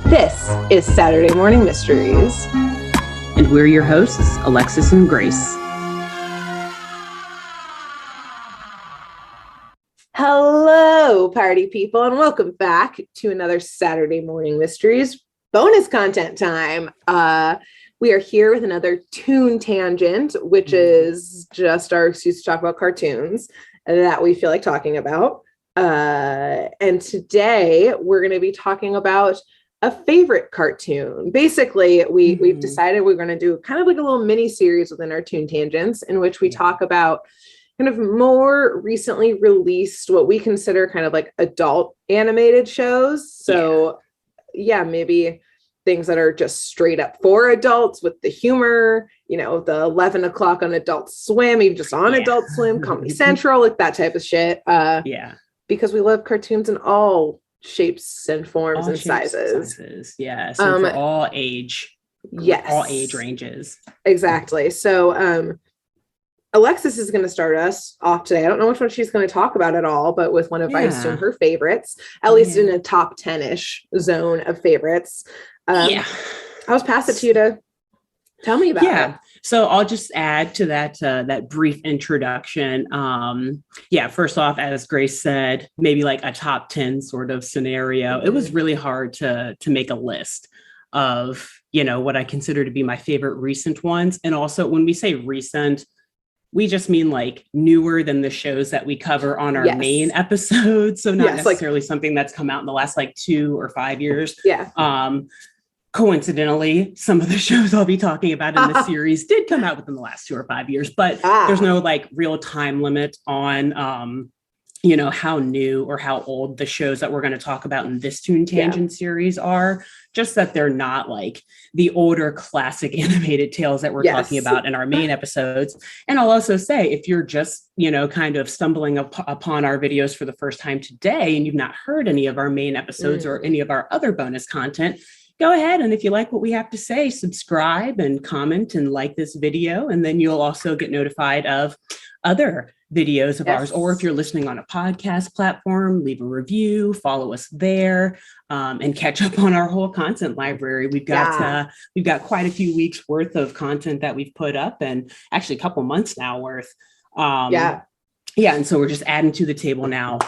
This is Saturday Morning Mysteries. And we're your hosts, Alexis and Grace. Hello, party people, and welcome back to another Saturday Morning Mysteries bonus content time. We are here with another Toon Tangent, which is just our excuse to talk about cartoons that we feel like talking about. And today we're going to be talking about a favorite cartoon. Basically, we've decided we're going to do kind of like a little mini series within our Toon Tangents in which we talk about kind of more recently released, what we consider kind of like adult animated shows. So yeah, maybe things that are just straight up for adults with the humor, the 11 o'clock on Adult Swim, even just on Adult Swim, Comedy Central, like that type of shit. Because we love cartoons in all shapes and forms and sizes. Yeah. So for all age, all age ranges. Exactly. So Alexis is going to start us off today. I don't know which one she's going to talk about at all, but with one of I assume her favorites, at least in a top 10-ish zone of favorites. I'll just pass it to you to tell me about it. So I'll just add to that brief introduction. First off, as Grace said, maybe like a top 10 sort of scenario. It was really hard to make a list of, what I consider to be my favorite recent ones. And also when we say recent, we just mean like newer than the shows that we cover on our main episodes. So not necessarily something that's come out in the last like 2 or 5 years. Coincidentally, some of the shows I'll be talking about in the series did come out within the last 2 or 5 years, but there's no like real time limit on, how new or how old the shows that we're going to talk about in this Toon Tangent series are. Just that they're not like the older classic animated tales that we're talking about in our main episodes. And I'll also say, if you're just, kind of stumbling upon our videos for the first time today, and you've not heard any of our main episodes or any of our other bonus content, go ahead. And if you like what we have to say, subscribe and comment and like this video. And then you'll also get notified of other videos of ours. Or if you're listening on a podcast platform, leave a review, follow us there, and catch up on our whole content library. We've got quite a few weeks worth of content that we've put up, and actually a couple months now worth. And so we're just adding to the table now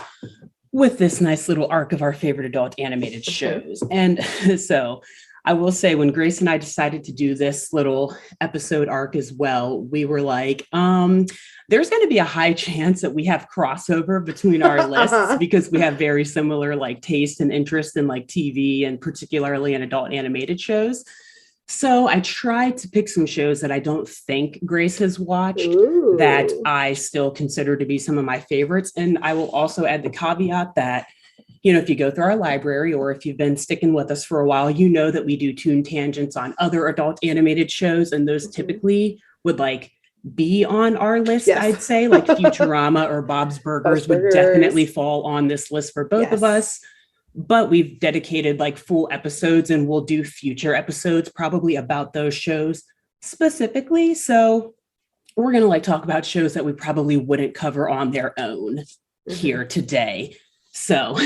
with this nice little arc of our favorite adult animated shows. And so I will say, when Grace and I decided to do this little episode arc as well, we were like, there's going to be a high chance that we have crossover between our lists because we have very similar like taste and interest in like TV and particularly in adult animated shows. So I tried to pick some shows that I don't think Grace has watched that I still consider to be some of my favorites. And I will also add the caveat that, if you go through our library or if you've been sticking with us for a while, that we do Toon Tangents on other adult animated shows. And those typically would like be on our list, I'd say, like Futurama or Bob's Burgers would definitely fall on this list for both of us. But we've dedicated like full episodes, and we'll do future episodes probably about those shows specifically. So we're going to like talk about shows that we probably wouldn't cover on their own here today. So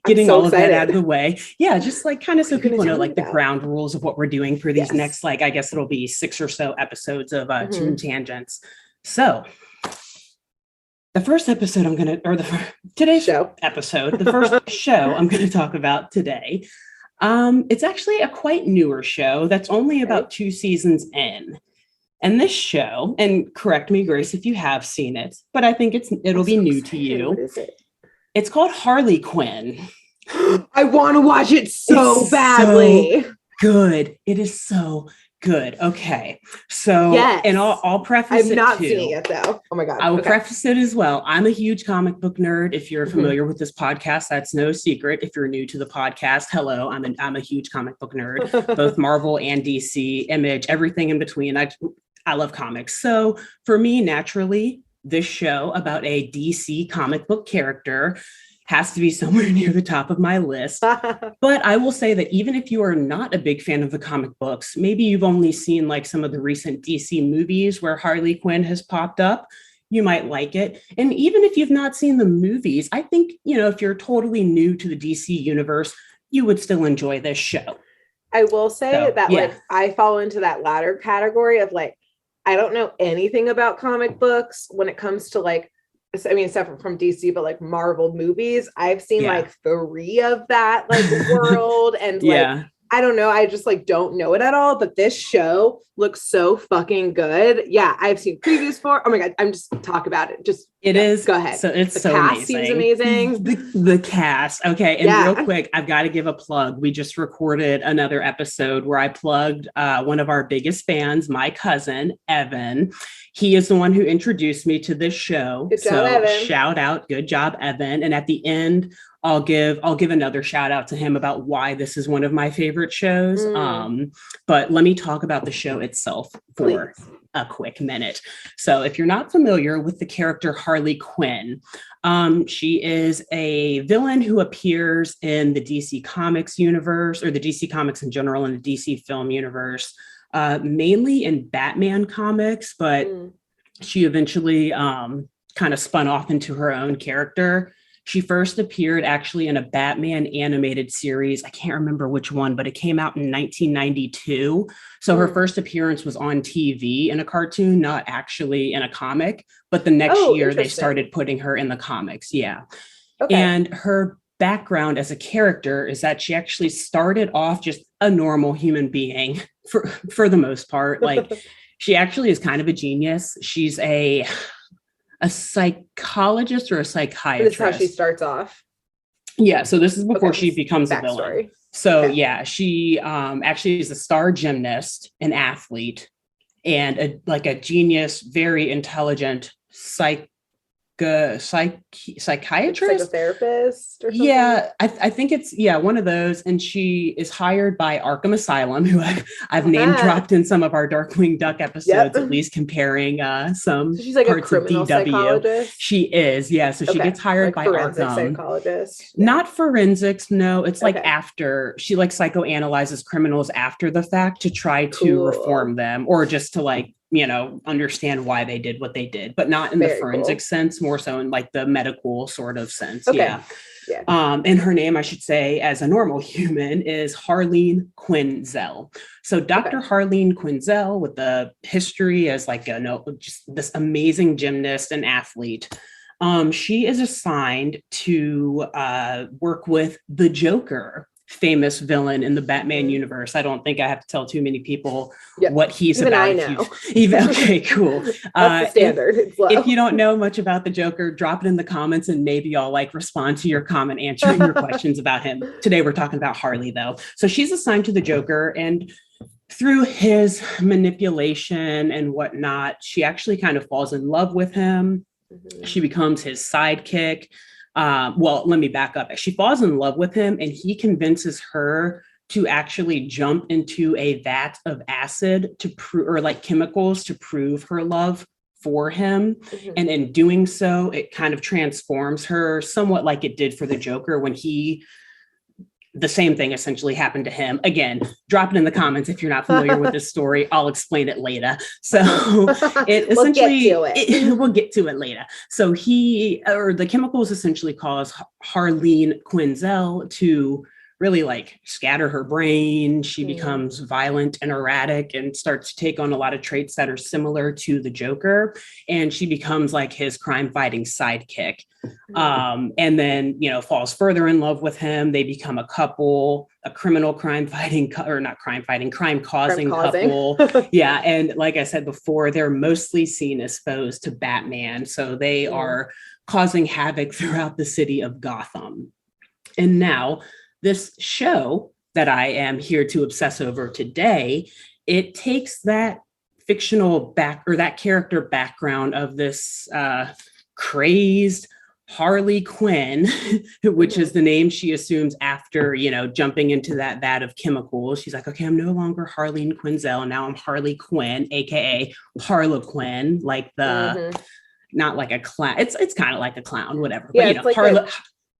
getting all of that out of the way. Yeah, just like kind of so people know like the ground rules of what we're doing for these next, like, I guess it'll be 6 or so episodes of Toon Tangents. So the first episode today's show episode, the first show I'm going to talk about today. It's actually a quite newer show that's only about 2 seasons in. And this show, and correct me, Grace, if you have seen it, but I think it'll be new to you. What is it? It's called Harley Quinn. I want to watch it so badly. So good. It is so good. Okay. So, and I'll preface it I've not seen it yet, though. Oh my God. I will preface it as well. I'm a huge comic book nerd. If you're familiar with this podcast, that's no secret. If you're new to the podcast, hello, I'm a huge comic book nerd, both Marvel and DC, Image, everything in between. I love comics. So for me, naturally, this show about a DC comic book character has to be somewhere near the top of my list. But I will say that even if you are not a big fan of the comic books, maybe you've only seen like some of the recent DC movies where Harley Quinn has popped up, you might like it. And even if you've not seen the movies, I think, if you're totally new to the DC universe, you would still enjoy this show. I will say that yeah. like I fall into that latter category of like, I don't know anything about comic books when it comes to like, I mean, separate from DC, but like Marvel movies. I've seen like 3 of that like world, and like I don't know, I just like don't know it at all. But this show looks so fucking good. Yeah, I've seen previews for. Oh my god, I'm just talk about it. Just is. Go ahead. So it's the so cast amazing. Seems amazing. The cast. Okay, and real quick, I've got to give a plug. We just recorded another episode where I plugged one of our biggest fans, my cousin Evan. He is the one who introduced me to this show. Good job, Evan. Shout out, good job, Evan. And at the end, I'll give another shout out to him about why this is one of my favorite shows. But let me talk about the show itself for a quick minute. So if you're not familiar with the character Harley Quinn, she is a villain who appears in the DC Comics universe, or the DC Comics in general, and the DC film universe, mainly in Batman comics, but she eventually kind of spun off into her own character. She first appeared actually in a Batman animated series. I can't remember which one, but it came out in 1992. So her first appearance was on TV in a cartoon, not actually in a comic. But the next year, they started putting her in the comics. Yeah. Okay. And her background as a character is that she actually started off just a normal human being for the most part. Like, she actually is kind of a genius. She's a psychologist or a psychiatrist. This is how she starts off. Yeah, so this is before she becomes a villain. So she actually is a star gymnast, an athlete, and a genius, very intelligent psychiatrist, psychotherapist, or something? Yeah, I think it's one of those. And she is hired by Arkham Asylum, who I've name dropped in some of our Darkwing Duck episodes, at least comparing some so she's like parts a of DW. Psychologist? She is, so she gets hired by Arkham. Psychologist. Not forensics, no. It's like after she like psychoanalyzes criminals after the fact to try to reform them, or just to like, understand why they did what they did, but not in the forensic sense, more so in like the medical sort of sense. Yeah. And her name, I should say, as a normal human, is Harley Quinzel. So Dr. Harley Quinzel, with the history as like just this amazing gymnast and athlete, she is assigned to work with the Joker, famous villain in the Batman universe. I don't think I have to tell too many people what he's even about. I know. Okay, cool. That's the standard. If you don't know much about the Joker, drop it in the comments and maybe I'll like respond to your comment answering your questions about him. Today we're talking about Harley though. So she's assigned to the Joker, and through his manipulation and whatnot, she actually kind of falls in love with him. She becomes his sidekick. Well, let me back up. She falls in love with him, and he convinces her to actually jump into a vat of acid to prove, or like chemicals to prove her love for him. And in doing so, it kind of transforms her somewhat like it did for the Joker when the same thing essentially happened to him. Again, drop it in the comments if you're not familiar with this story. I'll explain it later. So it essentially, we'll get to it later. So the chemicals essentially cause Harleen Quinzel to really like scatter her brain. She becomes violent and erratic and starts to take on a lot of traits that are similar to the Joker. And she becomes like his crime fighting sidekick. And then, falls further in love with him. They become a couple, a criminal crime causing couple. Yeah. And like I said before, they're mostly seen as foes to Batman. So they are causing havoc throughout the city of Gotham. And now, this show that I am here to obsess over today, it takes that fictional that character background of this crazed Harley Quinn, which is the name she assumes after, jumping into that vat of chemicals. She's like, okay, I'm no longer Harley Quinzel. Now I'm Harley Quinn, AKA Harlequin, like not like a clown. It's kind of like a clown, whatever. Yeah, but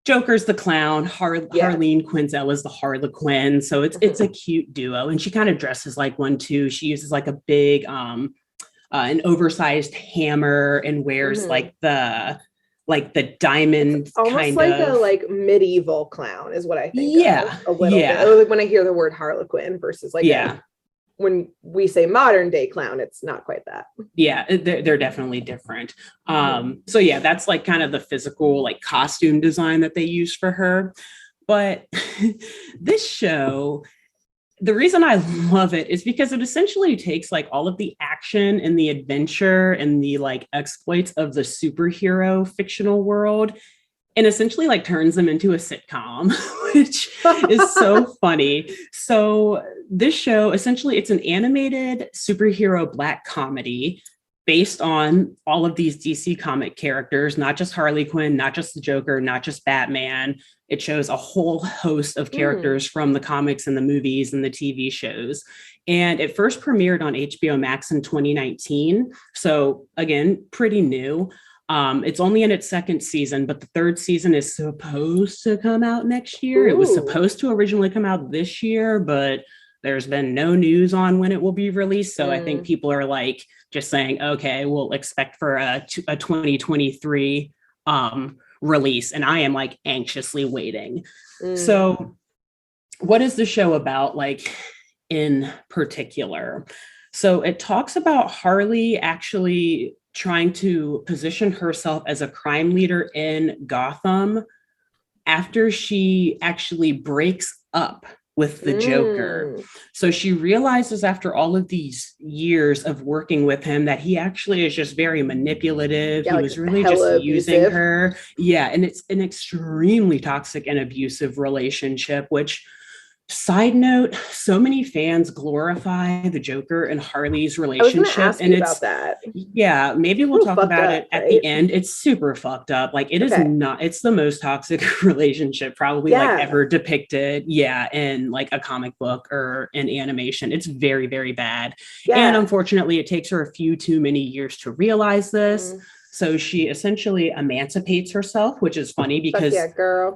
Joker's the clown, Harleen Quinzel is the Harlequin. So it's a cute duo. And she kind of dresses like one too. She uses like a big, an oversized hammer, and wears like the like the diamond almost kind like of a like medieval clown is what I think yeah, of a little yeah. bit. Like when I hear the word Harlequin versus like yeah. when we say modern day clown, it's not quite that. Yeah, they're definitely different. So yeah, that's like kind of the physical like costume design that they use for her. But this show, the reason I love it is because it essentially takes like all of the action and the adventure and the like exploits of the superhero fictional world and essentially like turns them into a sitcom, which is so funny. So this show, essentially, it's an animated superhero black comedy based on all of these DC comic characters, not just Harley Quinn, not just the Joker, not just Batman. It shows a whole host of characters from the comics and the movies and the TV shows. And it first premiered on HBO Max in 2019. So again, pretty new. It's only in its second season, but the third season is supposed to come out next year. Ooh. It was supposed to originally come out this year, but there's been no news on when it will be released. So I think people are like just saying, okay, we'll expect for a 2023 release. And I am like anxiously waiting. So what is the show about, like in particular? So it talks about Harley actually trying to position herself as a crime leader in Gotham after she actually breaks up with the Joker. So she realizes after all of these years of working with him that he actually is just very manipulative. He was really just using her. Yeah. And it's an extremely toxic and abusive relationship, which, side note, so many fans glorify the Joker and Harley's relationship. I was and it's about that. Yeah, maybe we'll talk about it at the end. It's super fucked up. Like it is not, it's the most toxic relationship probably like ever depicted. Yeah. In like a comic book or an animation. It's very, very bad. And unfortunately it takes her a few too many years to realize this. So she essentially emancipates herself, which is funny because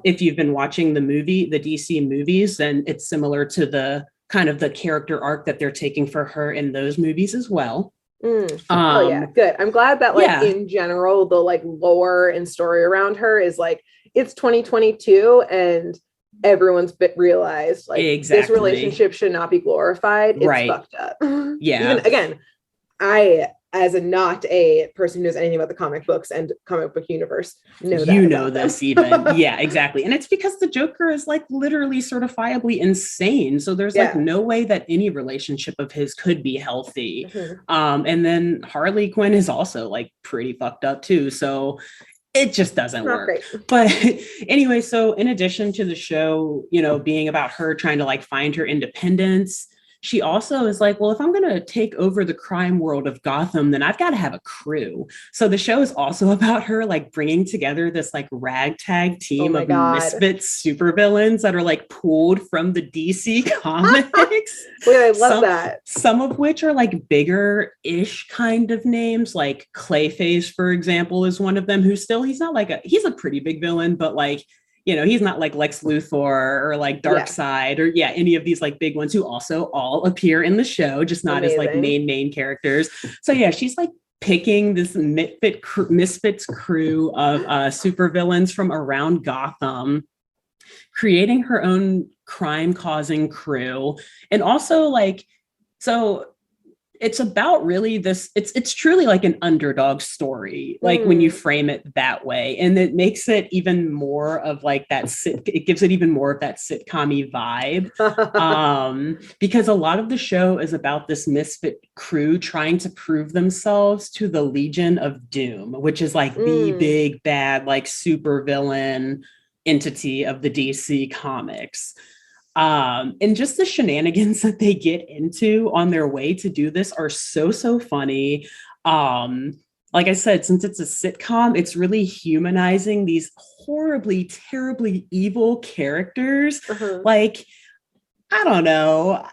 if you've been watching the DC movies, then it's similar to the kind of the character arc that they're taking for her in those movies as well. Good. I'm glad that like in general, the like lore and story around her is like, it's 2022 and everyone's realized like this relationship should not be glorified. It's fucked up. Yeah. Even again, as not a person who knows anything about the comic books and comic book universe, know this even. Yeah, exactly. And it's because the Joker is like literally certifiably insane. So there's like no way that any relationship of his could be healthy. And then Harley Quinn is also like pretty fucked up too. So it just doesn't work. Great. But anyway, so in addition to the show, being about her trying to like find her independence, she also is like, well, if I'm going to take over the crime world of Gotham, then I've got to have a crew. So the show is also about her like bringing together this like ragtag team of Misfits supervillains that are like pulled from the DC comics. Wait, I love that. Some of which are like bigger-ish kind of names, like Clayface, for example, is one of them who's still, he's a pretty big villain, but like, he's not like Lex Luthor or like Darkseid or any of these like big ones who also all appear in the show, just not as like main characters. So yeah, she's like picking this Misfits crew of supervillains from around Gotham, creating her own crime-causing crew, and also like, so it's about really this, it's truly like an underdog story, like when you frame it that way. And it makes it even more of like it gives it even more of that sitcom-y vibe. Because a lot of the show is about this misfit crew trying to prove themselves to the Legion of Doom, which is like the big bad, like super villain entity of the DC comics. And just the shenanigans that they get into on their way to do this are so funny. Like I said, since it's a sitcom, it's really humanizing these horribly, terribly evil characters. Like, I don't know,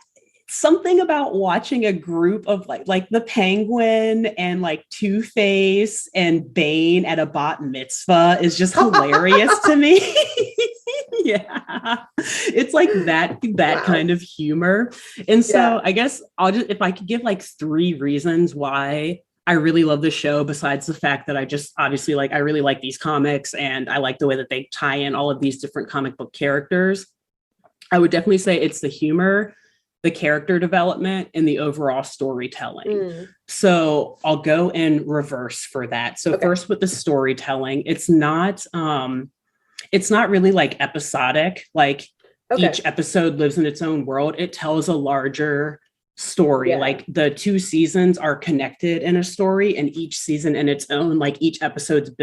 something about watching a group of like the Penguin and like Two-Face and Bane at a bat mitzvah is just hilarious to me. Yeah, it's like that kind of humor. And so I guess if I could give like 3 reasons why I really love the show, besides the fact that I just obviously like, I really like these comics and I like the way that they tie in all of these different comic book characters. I would definitely say it's the humor, the character development, and the overall storytelling. So I'll go in reverse for that. So first with the storytelling, it's not really like episodic, like each episode lives in its own world. It tells a larger story. Like the 2 seasons are connected in a story, and each season in its own, like each episode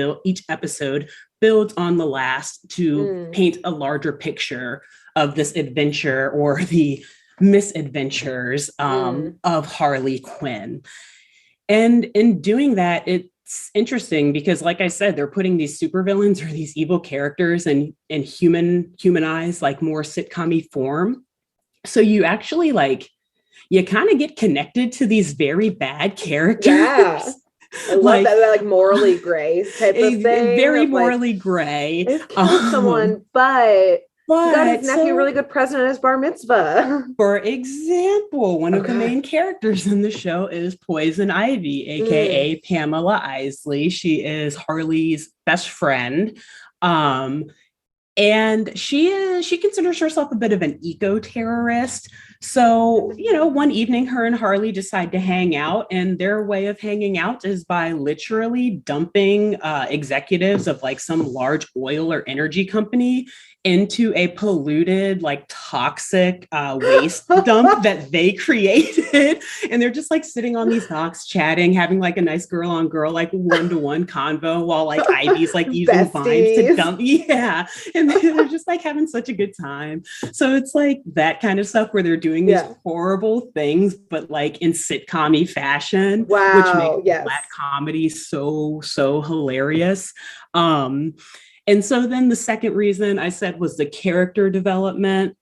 builds on the last to paint a larger picture of this adventure or the misadventures of Harley Quinn. And in doing that, it's interesting because, like I said, they're putting these supervillains or these evil characters in humanized, like more sitcom-y form. So you actually you kind of get connected to these very bad characters. Yeah. I love that, like morally gray type of thing. Very morally gray. They've killed someone, but he got his nephew a really good present at his bar mitzvah. For example, one of the main characters in the show is Poison Ivy, aka Pamela Isley. She is Harley's best friend. And she considers herself a bit of an eco-terrorist. So, one evening, her and Harley decide to hang out, and their way of hanging out is by literally dumping executives of like some large oil or energy company into a polluted, like toxic waste dump that they created. And they're just like sitting on these docks chatting, having like a nice girl on girl, like one-to-one convo while like Ivy's like using vines to dump. Yeah. And they're just like having such a good time. So it's like that kind of stuff where they're doing these horrible things, but like in sitcom-y fashion, which makes black comedy so hilarious. And so then the second reason I said was the character development,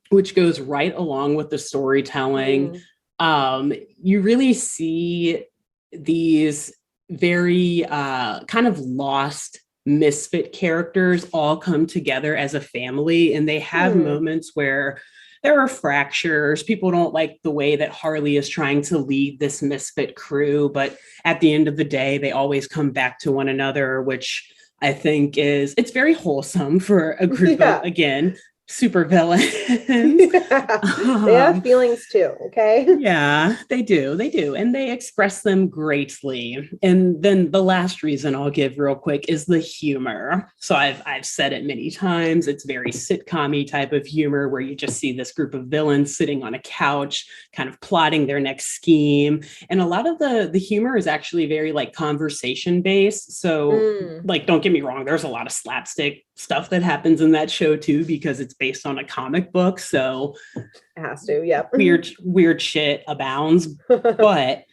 which goes right along with the storytelling. You really see these very kind of lost misfit characters all come together as a family, and they have moments where there are fractures. People don't like the way that Harley is trying to lead this misfit crew, but at the end of the day, they always come back to one another, which I think it's very wholesome for a group of, again, super villains. They have feelings too, okay? Yeah, they do. And they express them greatly. And then the last reason I'll give real quick is the humor. So I've said it many times. It's very sitcom-y type of humor where you just see this group of villains sitting on a couch, kind of plotting their next scheme. And a lot of the humor is actually very like conversation based. So like, don't get me wrong, there's a lot of slapstick stuff that happens in that show too, because it's based on a comic book. So it has to, yep. Weird shit abounds. But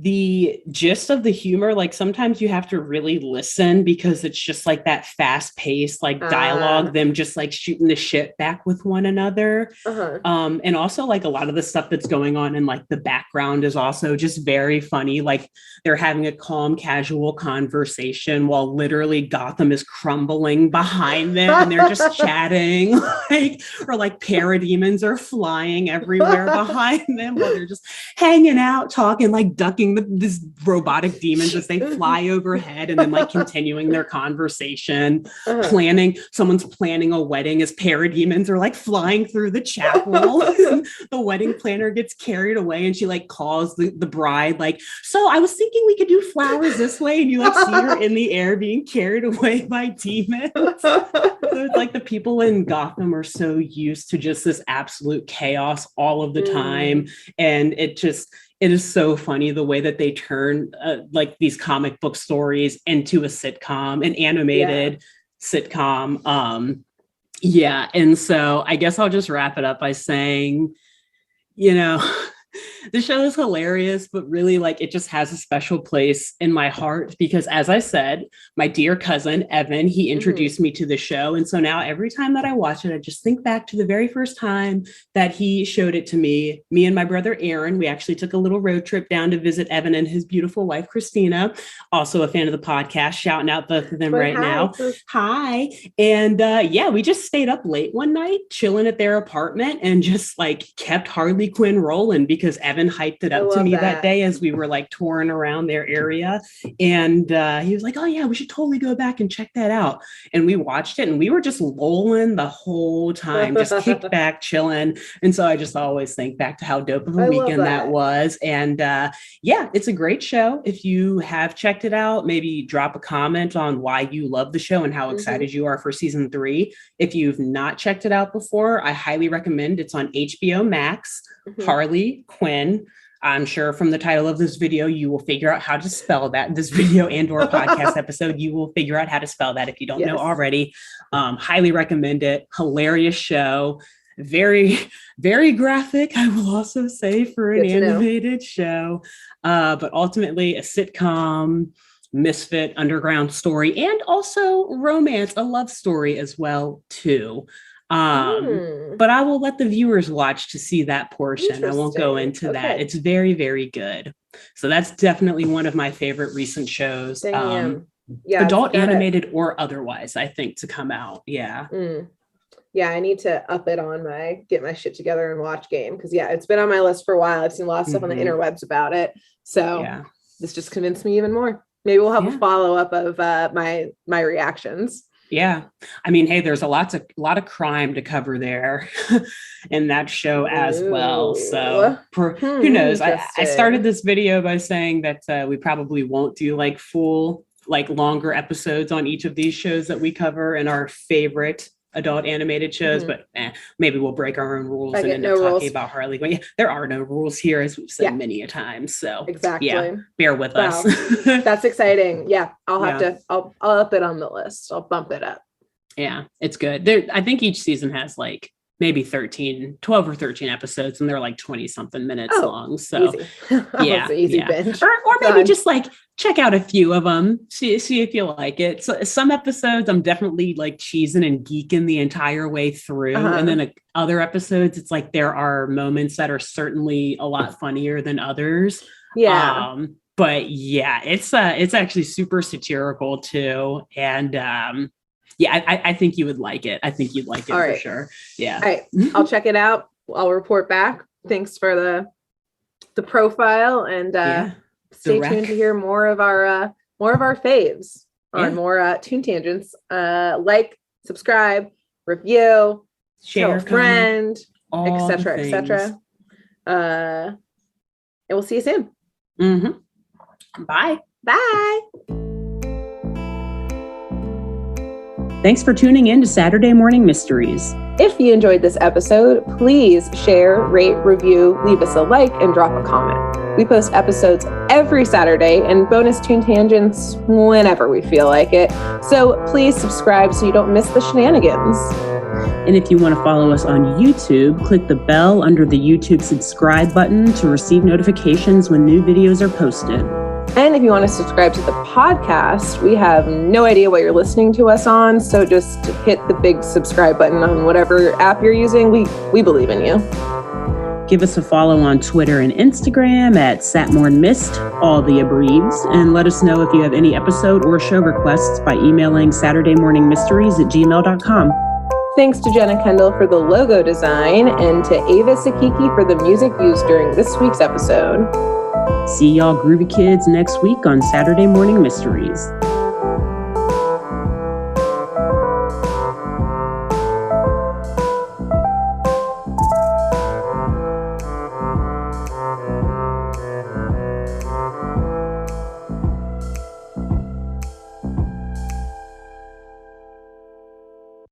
the gist of the humor, like sometimes you have to really listen because it's just like that fast paced, like dialogue, them just like shooting the shit back with one another. And also like a lot of the stuff that's going on in like the background is also just very funny. Like they're having a calm, casual conversation while literally Gotham is crumbling behind them and they're just chatting, or like parademons are flying everywhere behind them while they're just hanging out, talking, like ducking these robotic demons as they fly overhead, and then like continuing their conversation, someone's planning a wedding as parademons are like flying through the chapel. The wedding planner gets carried away and she like calls the bride like, so I was thinking we could do flowers this way, and you like see her in the air being carried away by demons. So it's like the people in Gotham are so used to just this absolute chaos all of the time, and it is so funny the way that they turn like these comic book stories into a sitcom, an animated sitcom. And so I guess I'll just wrap it up by saying, the show is hilarious, but really like it just has a special place in my heart because, as I said, my dear cousin Evan, he introduced me to the show. And so now every time that I watch it, I just think back to the very first time that he showed it to me. Me and my brother Aaron, we actually took a little road trip down to visit Evan and his beautiful wife Christina, also a fan of the podcast, shouting out both of them now. Hi. And we just stayed up late one night chilling at their apartment and just like kept Harley Quinn rolling because because Evan hyped it up to me that day as we were like touring around their area. And he was like, oh yeah, we should totally go back and check that out. And we watched it and we were just lolling the whole time, just kicked back, chilling. And so I just always think back to how dope of a weekend that was. And yeah, it's a great show. If you have checked it out, maybe drop a comment on why you love the show and how excited you are for season 3. If you've not checked it out before, I highly recommend. It's on HBO Max. Harley Quinn. I'm sure from the title of this video, you will figure out how to spell that. This video and or podcast episode, you will figure out how to spell that if you don't know already. Highly recommend it. Hilarious show. Very, very graphic, I will also say, for an animated show. But ultimately a sitcom, misfit, underground story, and also romance, a love story as well, too. But I will let the viewers watch to see that portion. I won't go into that. It's very, very good. So that's definitely one of my favorite recent shows. Adult animated or otherwise, I think, to come out. Yeah, I need to up it on get my shit together and watch game, because it's been on my list for a while. I've seen a lot of stuff on the interwebs about it. So this just convinced me even more. Maybe we'll have a follow-up of my reactions. Yeah. I mean, hey, there's a lot of crime to cover there in that show as well. So who knows? I started this video by saying that we probably won't do like full, like longer episodes on each of these shows that we cover in our favorite adult animated shows, but maybe we'll break our own rules and end up talking about Harley Quinn. There are no rules here, as we've said many a time. So bear with us. That's exciting. Yeah, I'll have to. I'll up it on the list. I'll bump it up. Yeah, it's good. I think each season has like maybe 12 or 13 episodes, and they're like 20 something minutes long. So easy binge. Or maybe just like check out a few of them, see if you like it. So some episodes I'm definitely like cheesing and geeking the entire way through. And then other episodes, it's like there are moments that are certainly a lot funnier than others. But it's actually super satirical too. And I think you would like it. I think you'd like it for sure. Yeah. All right. I'll check it out. I'll report back. Thanks for the profile, and stay tuned to hear more of our faves on more Toon Tangents. Like, subscribe, review, share a friend, etc., etc. And we'll see you soon. Bye. Bye. Thanks for tuning in to Saturday Morning Mysteries. If you enjoyed this episode, please share, rate, review, leave us a like, and drop a comment. We post episodes every Saturday and bonus Toon Tangents whenever we feel like it. So please subscribe so you don't miss the shenanigans. And if you want to follow us on YouTube, click the bell under the YouTube subscribe button to receive notifications when new videos are posted. And if you want to subscribe to the podcast, we have no idea what you're listening to us on, so just hit the big subscribe button on whatever app you're using. We believe in you. Give us a follow on Twitter and Instagram at SatmornMist, all the abreves, and let us know if you have any episode or show requests by emailing SaturdayMorningMysteries@gmail.com. Thanks to Jenna Kendall for the logo design, and to Ava Sakiki for the music used during this week's episode. See y'all groovy kids next week on Saturday Morning Mysteries.